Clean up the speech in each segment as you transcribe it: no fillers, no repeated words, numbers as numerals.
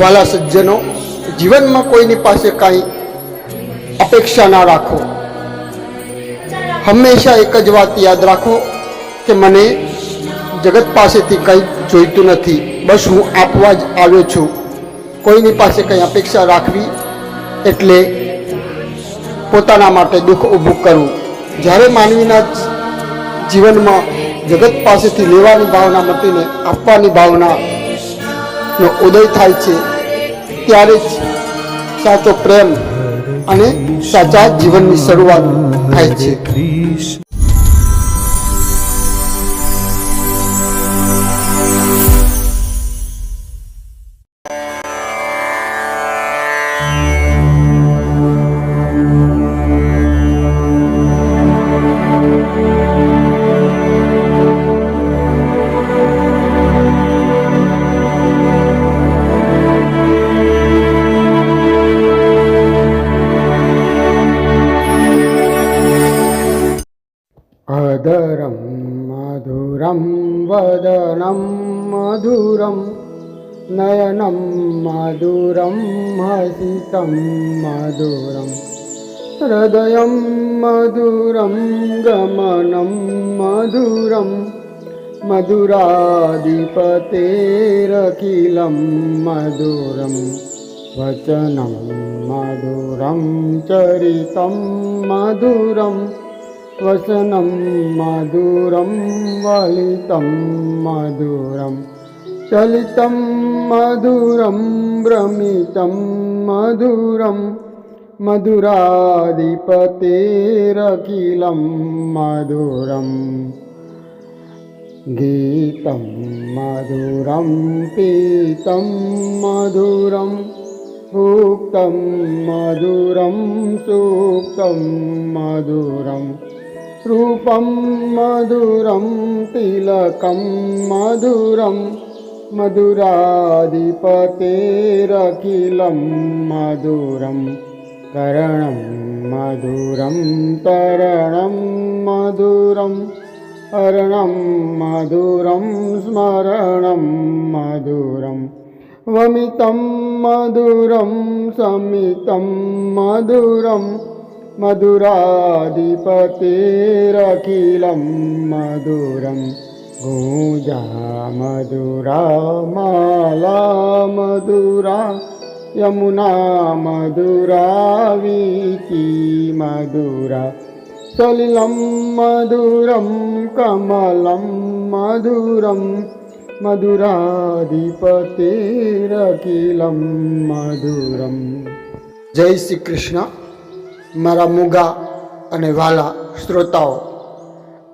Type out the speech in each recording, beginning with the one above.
વાલા સજ્જનો, જીવનમાં કોઈની પાસે કાંઈ અપેક્ષા ના રાખો. હંમેશા એક જ વાત યાદ રાખો કે મને જગત પાસેથી કંઈ જોઈતું નથી, બસ હું આપવા જ આવ્યો છું. કોઈની પાસે કંઈ અપેક્ષા રાખવી એટલે પોતાના માટે દુઃખ ઊભું કરવું. જ્યારે માનવીના જીવનમાં જગત પાસેથી લેવાની ભાવના મટીને આપવાની ભાવનાનો ઉદય થાય છે, ત્યારે જ સાચો પ્રેમ અને સાચા જીવનની શરૂઆત થાય છે. અધરમ મધુરમ વદનમ મધુરમ નયનમ મધુરમ હસિતમ મધુરમ હૃદયમ મધુરમ ગમનમ મધુરમ મધુરાધિપતેરખિલમ મધુરમ વચનમ મધુરમ ચરિતમ મધુરમ વસનમ મધુરમ વલિતમ મધુરમ ચલિતમ મધુરમ ભ્રમિતમ મધુરમ મધુરાધિપતેરખિલમ મધુરમ ગીતમ મધુરમ પીતમ મધુરમ ભુક્તમ મધુરમ સુક્તમ મધુરમ રૂપમ મધુરમ તિલકમ મધુરમ મધુરાધિપતેરખિલમ મધુરમ કરણમ મધુરમ તરણમ મધુરમ અર્ણમ મધુરમ સ્મરણમ મધુરમ વમિતમ મધુરમ સમિતમ મધુરમ મધુરાધિપતેરખિલમ મધુરમ ગૂંજા મધુરા માલા મધુરા યમુના મધુરા વીચી મધુરા સલિલમ મધુરમ કમલમ મધુરમ મધુરાધિપતેરખિલમ મધુરમ. જય શ્રી કૃષ્ણ. મારા મૂગા અને વાલા શ્રોતાઓ,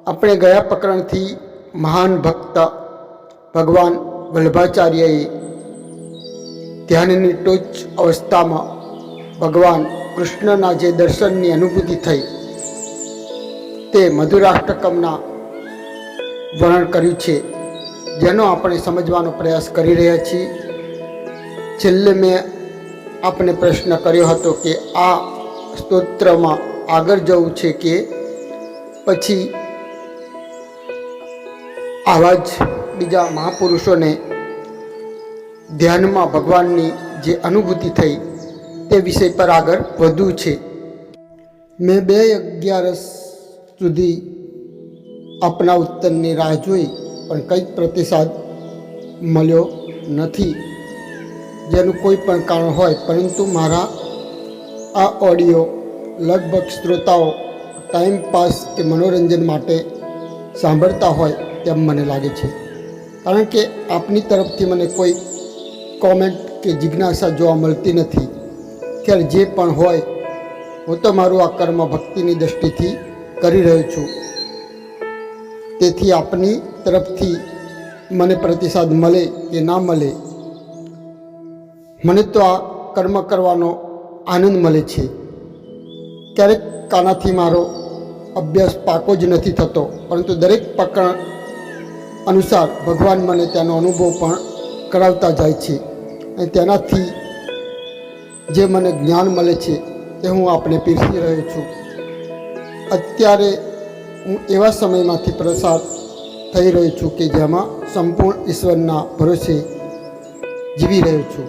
આપણે ગયા પ્રકરણથી મહાન ભક્ત ભગવાન વલ્લભાચાર્યએ ધ્યાનની ટોચ અવસ્થામાં ભગવાન કૃષ્ણના જે દર્શનની અનુભૂતિ થઈ તે મધુરાષ્ટકમના વર્ણન કર્યું છે, જેનો આપણે સમજવાનો પ્રયાસ કરી રહ્યા છીએ. છેલ્લે મેં આપને પ્રશ્ન કર્યો હતો કે આ સ્તોત્રમાં આગળ જવું છે કે પછી આવા જ બીજા મહાપુરુષોને ધ્યાનમાં ભગવાનની જે અનુભૂતિ થઈ તે વિષય પર આગળ વધવું છે. મેં 2:11 સુધી આપના ઉત્તરની રાહ જોઈ, પણ કંઈ પ્રતિસાદ મળ્યો નથી, જેનું કોઈ પણ કારણ હોય. પરંતુ મારા આ ઓડિયો લગભગ શ્રોતાઓ ટાઈમ પાસ કે મનોરંજન માટે સાંભળતા હોય તેમ મને લાગે છે, કારણ કે આપની તરફથી મને કોઈ કોમેન્ટ કે જિજ્ઞાસા જોવા મળતી નથી. ખેર, જે પણ હોય, હું તો મારું આ કર્મ ભક્તિની દૃષ્ટિથી કરી રહ્યો છું. તેથી આપની તરફથી મને પ્રતિસાદ મળે કે ના મળે, મને તો આ કર્મ કરવાનો આનંદ મળે છે. ક્યારેક આનાથી મારો અભ્યાસ પાકો જ નથી થતો, પરંતુ દરેક પ્રકરણ અનુસાર ભગવાન મને તેનો અનુભવ પણ કરાવતા જાય છે, અને તેનાથી જે મને જ્ઞાન મળે છે તે હું આપને પીરસી રહ્યો છું. અત્યારે હું એવા સમયમાંથી પસાર થઈ રહ્યો છું કે જેમાં સંપૂર્ણ ઈશ્વરના ભરોસે જીવી રહ્યો છું.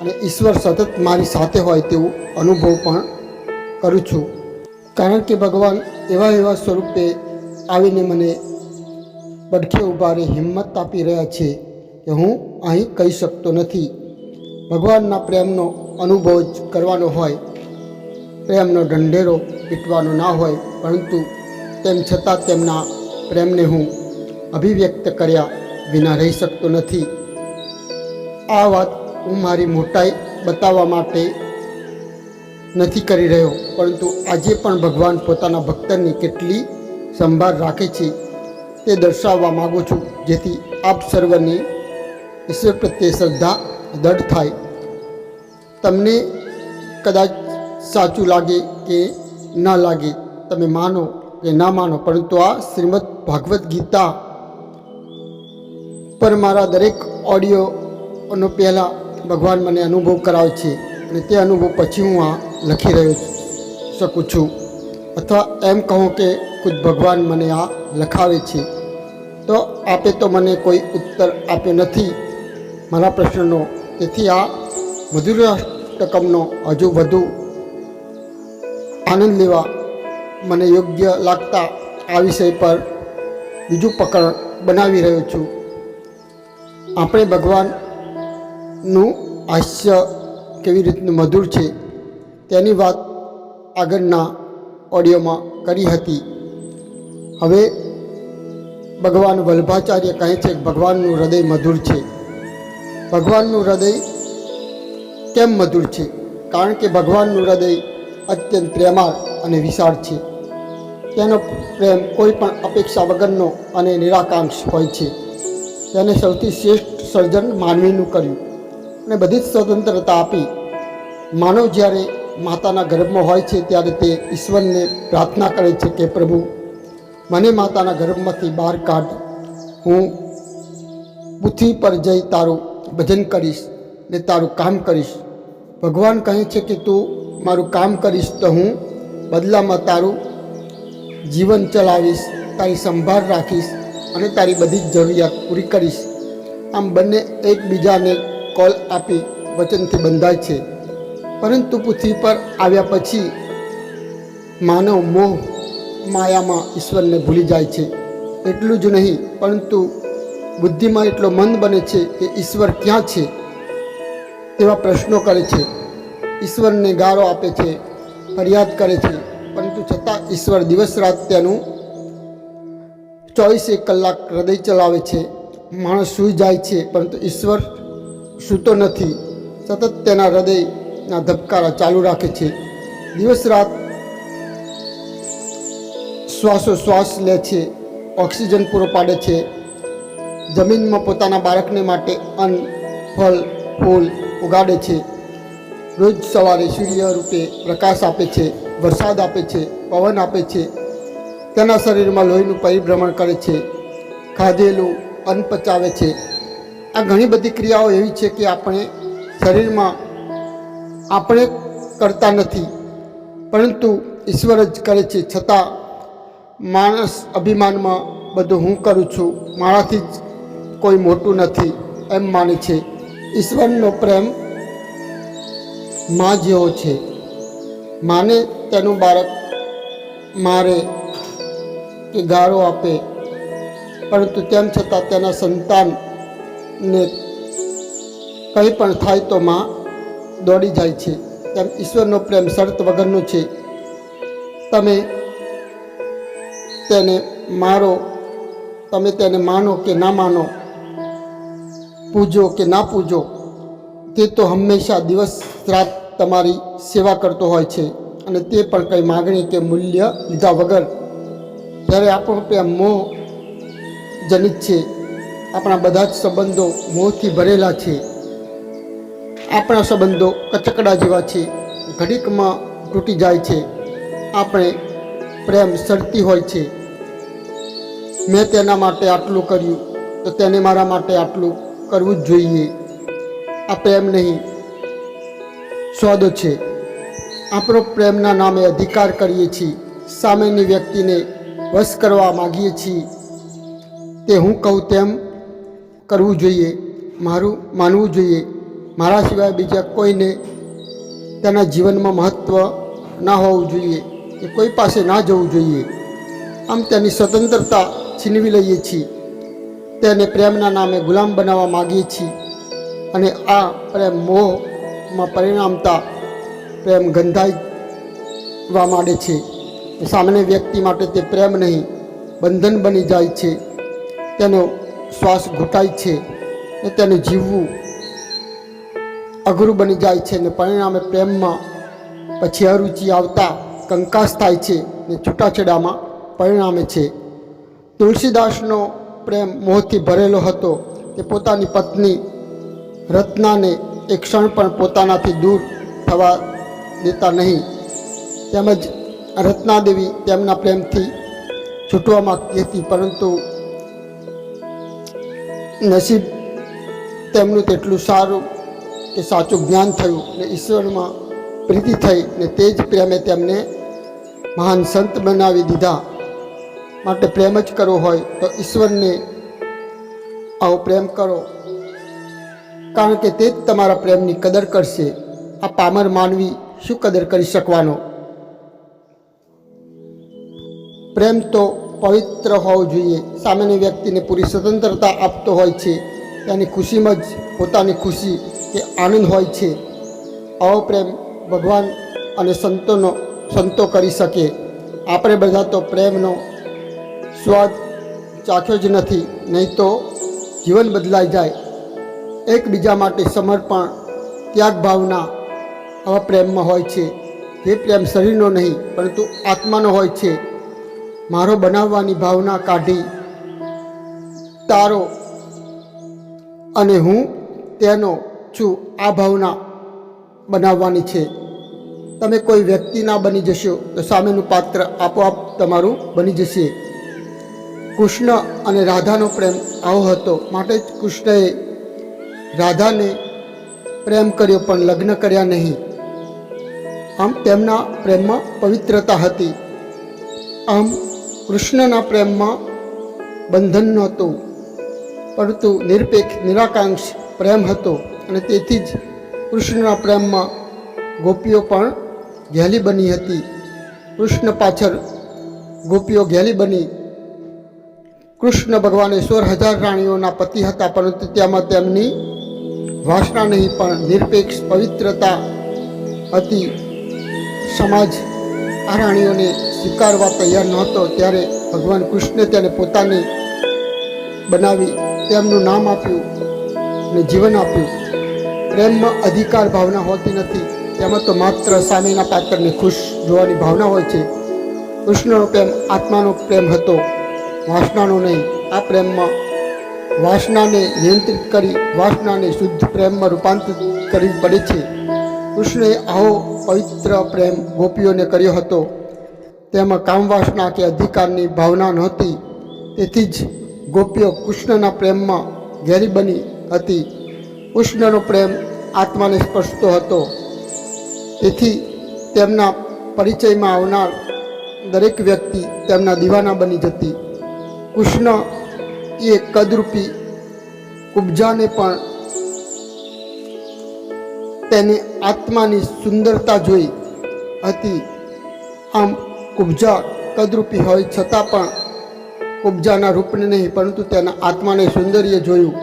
અને ઈશ્વર સતત મારી સાથે હોય તેવું અનુભવ પણ કરું છું. કારણ કે ભગવાન એવા સ્વરૂપે આવીને મને પડખે ઊભા રહી હિંમત આપી રહ્યા છે કે હું અહીં કહી શકતો નથી. ભગવાનના પ્રેમનો અનુભવ જ કરવાનો હોય, પ્રેમનો ઢંઢેરો પીટવાનો ના હોય, પરંતુ તેમ છતાં તેમના પ્રેમને હું અભિવ્યક્ત કર્યા વિના રહી શકતો નથી. આ વાત હું મારી મોટાઈ બતાવવા માટે નથી કરી રહ્યો, પરંતુ આજે પણ ભગવાન પોતાના ભક્તની કેટલી સંભાળ રાખે છે તે દર્શાવવા માગું છું, જેથી આપ સર્વની ઈશ્વર પ્રત્યે શ્રદ્ધા દૃઢ થાય. તમને કદાચ સાચું લાગે કે ન લાગે, તમે માનો કે ના માનો, પરંતુ આ શ્રીમદ ભાગવદ્ ગીતા પર મારા દરેક ઓડિયોનો પહેલાં ભગવાન મને અનુભવ કરાવે છે અને તે અનુભવ પછી હું આ લખી રહ્યો શકું છું. અથવા એમ કહું કે ખુદ ભગવાન મને આ લખાવે છે. તો આપે તો મને કોઈ ઉત્તર આપ્યો નથી મારા પ્રશ્નનો. તેથી આ મધુરાષ્ટકમનો હજુ વધુ આનંદ લેવા મને યોગ્ય લાગતા આ વિષય પર બીજું પકડ બનાવી રહ્યો છું. આપણે ભગવાનનું હાસ્ય કેવી રીતનું મધુર છે તેની વાત આગળના ઓડિયોમાં કરી હતી. હવે ભગવાન વલ્ભાચાર્ય કહે છે કે ભગવાનનું હૃદય મધુર છે. ભગવાનનું હૃદય કેમ મધુર છે? કારણ કે ભગવાનનું હૃદય અત્યંત પ્રેમાળ અને વિશાળ છે. તેનો પ્રેમ કોઈ પણ અપેક્ષા વગરનો અને નિરાકાંક્ષ હોય છે. તેને સૌથી શ્રેષ્ઠ સર્જન માનવીનું કર્યું અને બધી જ સ્વતંત્રતા આપી. માનવ જ્યારે માતાના ગર્ભમાં હોય છે ત્યારે તે ઈશ્વરને પ્રાર્થના કરે છે કે પ્રભુ, મને માતાના ગર્ભમાંથી બહાર કાઢ. હું પૃથ્વી પર જઈ તારું ભજન કરીશ ને તારું કામ કરીશ. ભગવાન કહે છે કે તું મારું કામ કરીશ તો હું બદલામાં તારું જીવન ચલાવીશ, તારી સંભાળ રાખીશ અને તારી બધી જ જરૂરિયાત પૂરી કરીશ. આમ બંને એકબીજાને કોલ આપી વચનથી બંધાય છે. પરંતુ પૃથ્વી પર આવ્યા પછી માનવ મોહ માયામાં ઈશ્વરને ભૂલી જાય છે. એટલું જ નહીં, પરંતુ બુદ્ધિમાં એટલો મંદ બને છે કે ઈશ્વર ક્યાં છે તેવા પ્રશ્નો કરે છે. ઈશ્વરને ગાળો આપે છે, ફરિયાદ કરે છે, પરંતુ છતાં ઈશ્વર દિવસ રાત તેનું 24 કલાક હૃદય ચલાવે છે. માણસ સૂઈ જાય છે, પરંતુ ઈશ્વર સૂતો નથી. સતત તેના હૃદયના ધબકારા ચાલુ રાખે છે. દિવસ રાત શ્વાસોશ્વાસ લે છે, ઓક્સિજન પૂરો પાડે છે, જમીનમાં પોતાના બાળકને માટે અન્ન, ફળ, ફૂલ ઉગાડે છે. રોજ સવારે સૂર્ય રૂપે પ્રકાશ આપે છે, વરસાદ આપે છે, પવન આપે છે, તેના શરીરમાં લોહીનું પરિભ્રમણ કરે છે, ખાધેલું અન્ન પચાવે છે. આ ઘણી બધી ક્રિયાઓ એવી છે કે આપણે શરીરમાં આપણે કરતા નથી, પરંતુ ઈશ્વર જ કરે છે. છતાં માણસ અભિમાનમાં બધું હું કરું છું, મારાથી જ કોઈ મોટું નથી એમ માને છે. ઈશ્વરનો પ્રેમ મા જેવો છે. માને તેનું બાળક મારે કે ગાળો આપે, પરંતુ તેમ છતાં તેના સંતાનને કંઈ પણ થાય તો મા દોડી જાય છે. તેમ ઈશ્વરનો પ્રેમ શરત વગરનો છે. તમે તેને મારો, તમે તેને માનો કે ના માનો, પૂજો કે ના પૂજો, તે તો હંમેશા દિવસ રાત તમારી સેવા કરતો હોય છે, અને તે પણ કંઈ માગણી કે મૂલ્ય લીધા વગર. જ્યારે આપણો પ્રેમ મોહ જનિત છે, આપણા બધા જ સંબંધો મોહથી ભરેલા છે. આપણા સંબંધો કચકડા જેવા છે, ઘડીકમાં તૂટી જાય છે. આપણે પ્રેમ શરતી હોય છે. મેં તેના માટે આટલું કર્યું તો તેને મારા માટે આટલું કરવું જ જોઈએ. આ પ્રેમ નહીં, સોદો છે. આપણો પ્રેમના નામે અધિકાર કરીએ છીએ, સામેની વ્યક્તિને વશ કરવા માગીએ છીએ. તે હું કહું તેમ કરવું જોઈએ, મારું માનવું જોઈએ, મારા સિવાય બીજા કોઈને તેના જીવનમાં મહત્ત્વ ના હોવું જોઈએ, કે કોઈ પાસે ના જવું જોઈએ. આમ તેની સ્વતંત્રતા છીનવી લઈએ છીએ, તેને પ્રેમના નામે ગુલામ બનાવવા માગીએ છીએ, અને આ પ્રેમ મોહમાં પરિણામતા પ્રેમ ગંધાઈવા માંડે છે. સામાન્ય વ્યક્તિ માટે તે પ્રેમ નહીં, બંધન બની જાય છે. તેનો શ્વાસ ઘૂંટાય છે ને તેનું જીવવું અઘરું બની જાય છે, ને પરિણામે પ્રેમમાં પછી અરુચિ આવતા કંકાસ થાય છે ને છૂટાછેડામાં પરિણામે છે. તુલસીદાસનો પ્રેમ મોહથી ભરેલો હતો. તે પોતાની પત્ની રત્નાને એક ક્ષણ પણ પોતાનાથી દૂર થવા દેતા નહીં. તેમજ રત્નાદેવી તેમના પ્રેમથી છૂટવા માગતી હતી, પરંતુ નસીબ તેમનું તેટલું સારું કે સાચું જ્ઞાન થયું ને ઈશ્વરમાં પ્રીતિ થઈ, ને તે જ પ્રેમે તેમને મહાન સંત બનાવી દીધા. માટે પ્રેમ જ કરવો હોય તો ઈશ્વરને આવો પ્રેમ કરો, કારણ કે તે જ તમારા પ્રેમની કદર કરશે. આ પામર માનવી શું કદર કરી શકવાનો? પ્રેમ તો પવિત્ર હોવો જોઈએ. સામાન્ય વ્યક્તિને પૂરી સ્વતંત્રતા આપતો હોય છે. તેની ખુશીમાં જ પોતાની ખુશી કે આનંદ હોય છે. આવો પ્રેમ ભગવાન અને સંતો કરી શકે. આપણે બધા તો પ્રેમનો સ્વાદ ચાખ્યો જ નથી, નહીં તો જીવન બદલાઈ જાય. એકબીજા માટે સમર્પણ, ત્યાગ ભાવના આવા પ્રેમમાં હોય છે. જે પ્રેમ શરીરનો નહીં પરંતુ આત્માનો હોય છે. મારો બનાવવાની ભાવના કાઢી તારો અને હું તેનો છું, આ ભાવના બનાવવાની છે. તમે કોઈ વ્યક્તિ ના બની જશો તો સામેનું પાત્ર આપોઆપ તમારું બની જશે. કૃષ્ણ અને રાધાનો પ્રેમ આવો હતો. માટે જ કૃષ્ણએ રાધાને પ્રેમ કર્યો પણ લગ્ન કર્યા નહીં. આમ તેમના પ્રેમમાં પવિત્રતા હતી. આમ કૃષ્ણના પ્રેમમાં બંધન નહોતું, પરંતુ નિરપેક્ષ નિરાકાંક્ષ પ્રેમ હતો. અને તેથી જ કૃષ્ણના પ્રેમમાં ગોપીઓ પણ ઘેલી બની હતી. કૃષ્ણ પાછળ ગોપીઓ ઘેલી બની. કૃષ્ણ ભગવાન 16,000 રાણીઓના પતિ હતા, પરંતુ તેમાં તેમની વાસના નહીં પણ નિરપેક્ષ પવિત્રતા હતી. સમાજ આ રાણીઓને સ્વીકારવા તૈયાર નહોતો, ત્યારે ભગવાન કૃષ્ણે તેને પોતાની બનાવી તેમનું નામ આપ્યું અને જીવન આપ્યું. પ્રેમમાં અધિકાર ભાવના હોતી નથી, તેમાં તો માત્ર સામેના પાત્રને ખુશ જોવાની ભાવના હોય છે. કૃષ્ણનો પ્રેમ આત્માનો પ્રેમ હતો, વાસનાનો નહીં. આ પ્રેમમાં વાસનાને નિયંત્રિત કરી વાસનાને શુદ્ધ પ્રેમમાં રૂપાંતરિત કરવી પડે છે. કૃષ્ણએ આવો પવિત્ર પ્રેમ ગોપીઓને કર્યો હતો. તેમાં કામવાસના કે અધિકારની ભાવના નહોતી. તેથી જ ગોપીઓ કૃષ્ણના પ્રેમમાં ઘેરી બની હતી. કૃષ્ણનો પ્રેમ આત્માને સ્પર્શતો હતો. તેથી તેમના પરિચયમાં આવનાર દરેક વ્યક્તિ તેમના દીવાના બની જતી. કૃષ્ણ એ કદરૂપી કુબ્જાને પણ તેને આત્માની સુંદરતા જોઈ હતી. આમ કુબ્જા કદરૂપી હોય છતાં પણ કુબ્જાના રૂપને નહીં પરંતુ તેના આત્માને સૌંદર્ય જોયું.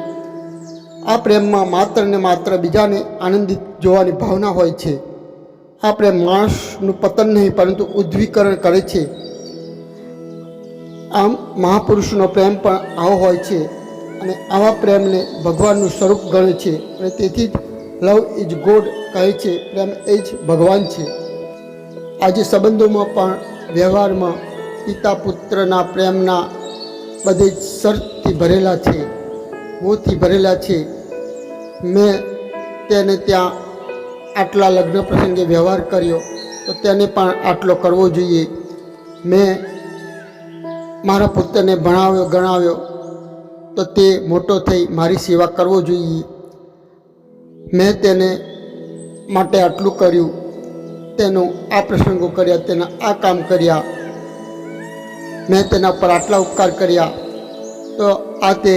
આ પ્રેમમાં માત્ર ને માત્ર બીજાને આનંદિત જોવાની ભાવના હોય છે. આ પ્રેમ માણસનું પતન નહીં પરંતુ ઉદ્ધવીકરણ કરે છે. આમ મહાપુરુષનો પ્રેમ પણ આવો હોય છે, અને આવા પ્રેમને ભગવાનનું સ્વરૂપ ગણે છે. અને તેથી જ લવ ઇઝ ગોડ કહે છે, પ્રેમ એ જ ભગવાન છે. આજે સંબંધોમાં પણ વ્યવહારમાં પિતા પુત્રના પ્રેમના બધે જ શર્તથી ભરેલા છે, મોહથી ભરેલા છે. મેં તેને ત્યાં આટલા લગ્ન પ્રસંગે વ્યવહાર કર્યો તો તેને પણ આટલો કરવો જોઈએ. મેં મારા પુત્રને ભણાવ્યો ગણાવ્યો તો તે મોટો થઈ મારી સેવા કરવો જોઈએ. મેં તેને માટે આટલું કર્યું, તેનું આ પ્રસંગો કર્યા, તેના આ કામ કર્યા, મેં તેના પર આટલા ઉપકાર કર્યા, તો આ તે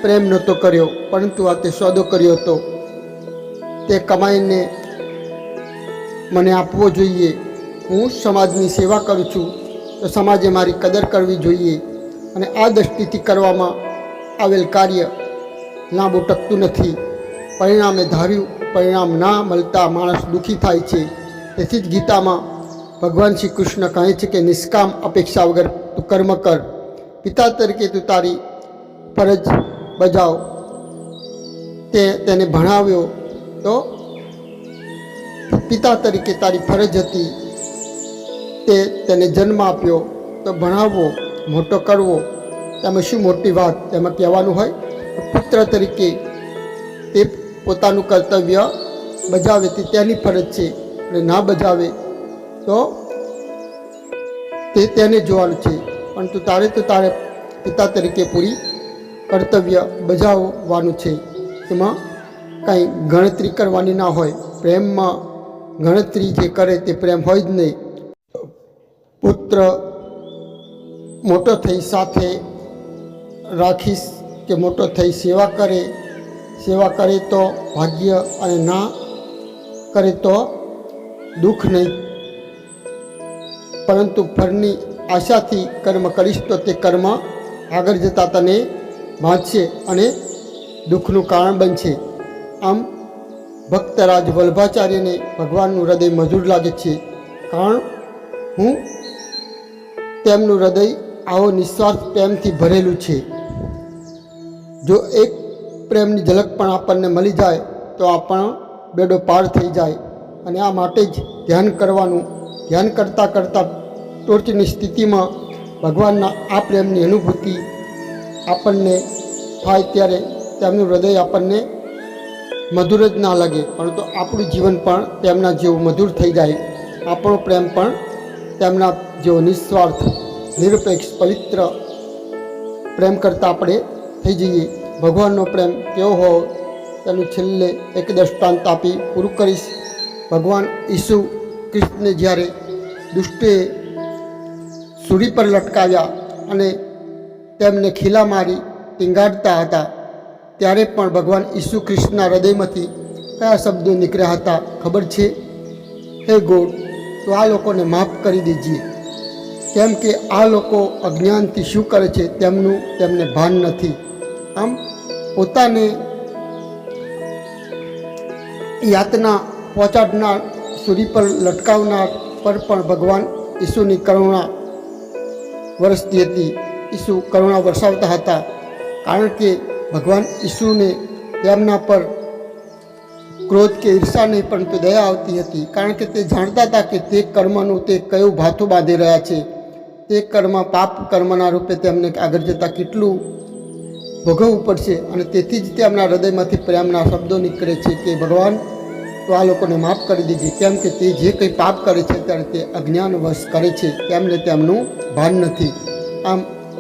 પ્રેમ નહોતો કર્યો પરંતુ આ તે સોદો કર્યો હતો. તે કમાઈને મને આપવો જોઈએ. હું સમાજની સેવા કરું છું તો સમાજે મારી કદર કરવી જોઈએ. અને આ દૃષ્ટિથી કરવામાં આવેલ કાર્ય લાંબુ ટકતું નથી. પરિણામે ધાર્યું પરિણામ ના મળતા માણસ દુઃખી થાય છે. તેથી જ ગીતામાં ભગવાન શ્રી કૃષ્ણ કહે છે કે નિષ્કામ અપેક્ષા વગર તું કર્મ કર. પિતા તરીકે તું તારી ફરજ બજાવ. તેને ભણાવ્યો તો પિતા તરીકે તારી ફરજ હતી. તેને જન્મ આપ્યો તો ભણાવવો, મોટો કરવો. તેમાં શું મોટી વાત? તેમાં કહેવાનું હોય પુત્ર તરીકે તે પોતાનું કર્તવ્ય બજાવે તે તેની ફરજ છે, અને ના બજાવે તો તે તેને જોવાનું છે. પરંતુ તારે તો તારે પિતા તરીકે પૂરી કર્તવ્ય બજાવવાનું છે. એમાં કાંઈ ગણતરી કરવાની ના હોય. પ્રેમમાં ગણતરી જે કરે તે પ્રેમ હોય જ નહીં. પુત્ર મોટો થઈ સાથે રાખીશ કે મોટો થઈ સેવા કરે તો ભાગ્ય, અને ના કરે તો દુઃખ નહીં. પરંતુ ફળની આશાથી કર્મ કરીશ તો તે કર્મ આગળ જતાં તને બાંધશે અને દુઃખનું કારણ બનશે. આમ ભક્તરાજ વલ્લભાચાર્યને ભગવાનનું હૃદય મધુર લાગે છે, કારણ તેમનું હૃદય આવો નિસ્વાર્થ પ્રેમથી ભરેલું છે. જો એક પ્રેમની ઝલક પણ આપણને મળી જાય તો આપણો બેડો પાર થઈ જાય. અને આ માટે જ ધ્યાન કરવાનું. ધ્યાન કરતાં ટોચની સ્થિતિમાં ભગવાનના આ પ્રેમની અનુભૂતિ આપણને થાય ત્યારે તેમનું હૃદય આપણને મધુર જ ના લાગે, પરંતુ આપણું જીવન પણ તેમના જેવું મધુર થઈ જાય. આપણો પ્રેમ પણ તેમના જેવો નિસ્વાર્થ, નિરપેક્ષ, પવિત્ર પ્રેમ કરતાં આપણે થઈ જઈએ. ભગવાનનો પ્રેમ કેવો હોય તેનું છેલ્લે એક દૃષ્ટાંત આપી પૂરું કરીશ. ભગવાન ઈસુ કૃષ્ણને જ્યારે દુષ્ટે સૂરી પર લટકાવ્યા અને તેમને ખીલા મારી ટીંગાડતા હતા, ત્યારે પણ ભગવાન ઈસુ કૃષ્ણના હૃદયમાંથી કયા શબ્દો નીકળ્યા હતા ખબર છે? હે ગોડ, તો આ લોકોને માફ કરી દેજે, કેમ કે આ લોકો અજ્ઞાનથી શું કરે છે તેમને ભાન નથી. આમ પોતાને યાતના પહોંચાડનાર, સૂરી પર લટકાવનાર પર પણ ભગવાન ઈસુની કરુણા વરસતી હતી. ઈસુ કરુણા વરસાવતા હતા, કારણ કે ભગવાન ઈસુને તેમના પર ક્રોધ કે ઈર્ષા નહીં પરંતુ દયા આવતી હતી. કારણ કે તે જાણતા હતા કે તે કર્મનું તે કયું ભાથું બાંધી રહ્યા છે. તે કર્મ પાપ કર્મના રૂપે તેમને આગળ જતાં કેટલું ભોગવવું પડશે. અને તેથી જ તેમના હૃદયમાંથી પ્રેમના શબ્દો નીકળે છે કે ભગવાન, તો આ લોકોને માફ કરી દીજે, કેમ કે તે જે કંઈ પાપ કરે છે ત્યારે તે અજ્ઞાનવશ કરે છે, તેમને તેમનું ભાન નથી. આમ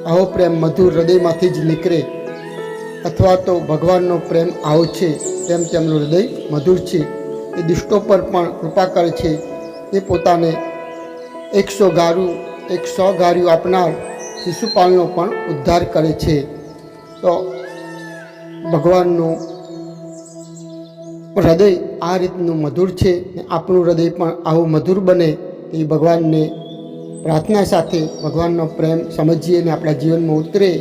આવો પ્રેમ મધુર હૃદયમાંથી જ નીકળે, અથવા તો ભગવાનનો પ્રેમ આવો છે તેમ તેમનું હૃદય મધુર છે. એ દુષ્ટો પર પણ કૃપા કરે છે. એ પોતાને 100 ગાર્યું આપનાર શિશુપાલનો પણ ઉદ્ધાર કરે છે. તો ભગવાનનું હૃદય આ રીતનું મધુર છે, ને આપણું હૃદય પણ આવું મધુર બને એ ભગવાનને પ્રાર્થના સાથે ભગવાનનો પ્રેમ સમજીએ અને આપણા જીવનમાં ઉતરે,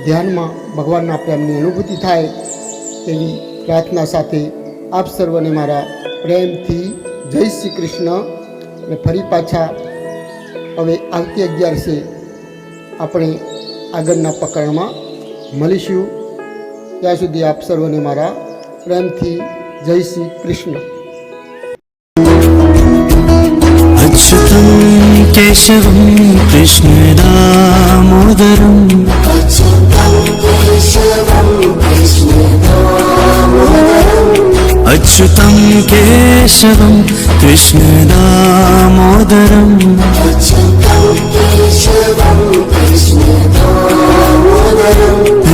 ધ્યાનમાં ભગવાનના પ્રેમની અનુભૂતિ થાય તેવી પ્રાર્થના સાથે આપ સર્વને મારા પ્રેમથી જય શ્રી કૃષ્ણ. અને ફરી પાછા હવે આવતી 11 આપણે આગળના પ્રકરણમાં મળીશું. ત્યાં સુધી આપ સર્વને મારા પ્રેમથી જય શ્રી કૃષ્ણ. अच्युतं केशवं कृष्णदामोदरम् अच्युतं केशवं कृष्णदामोदरम्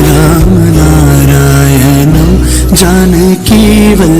रामनारायणं जानकीवल्लभम्